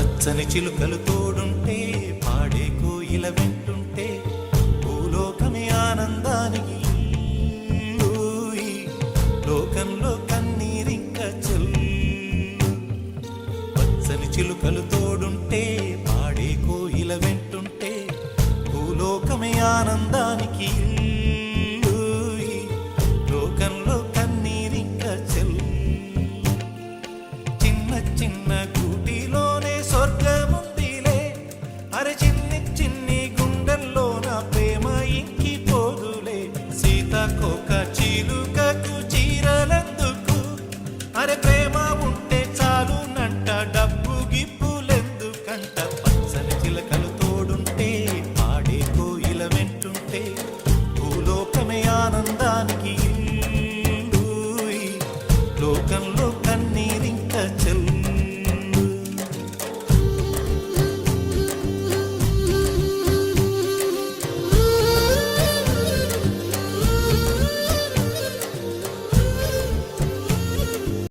పచ్చని చిలుకలు తోడుంటే పాడే కోయిల వెంటుంటే భూలోకమే ఆనందానికి ఊయి. లోకంలో కన్నీరింక చెల్లు. పచ్చని చిలుకలు తోడుంటే పాడే కోయిల వెంటుంటే భూలోకమే ఆనందానికి ఊయి. లోకంలో కన్నీరింక చెల్లు. చిన్న చిన్న గూటిలోనే స్వర్గముందిలే. అరే చిన్ని చిన్ని గుండెల్లో నా ప్రేమ ఇంకిపోదులే. సీతాకోక చిలుకకు చీరలందుకు అరే ప్రేమ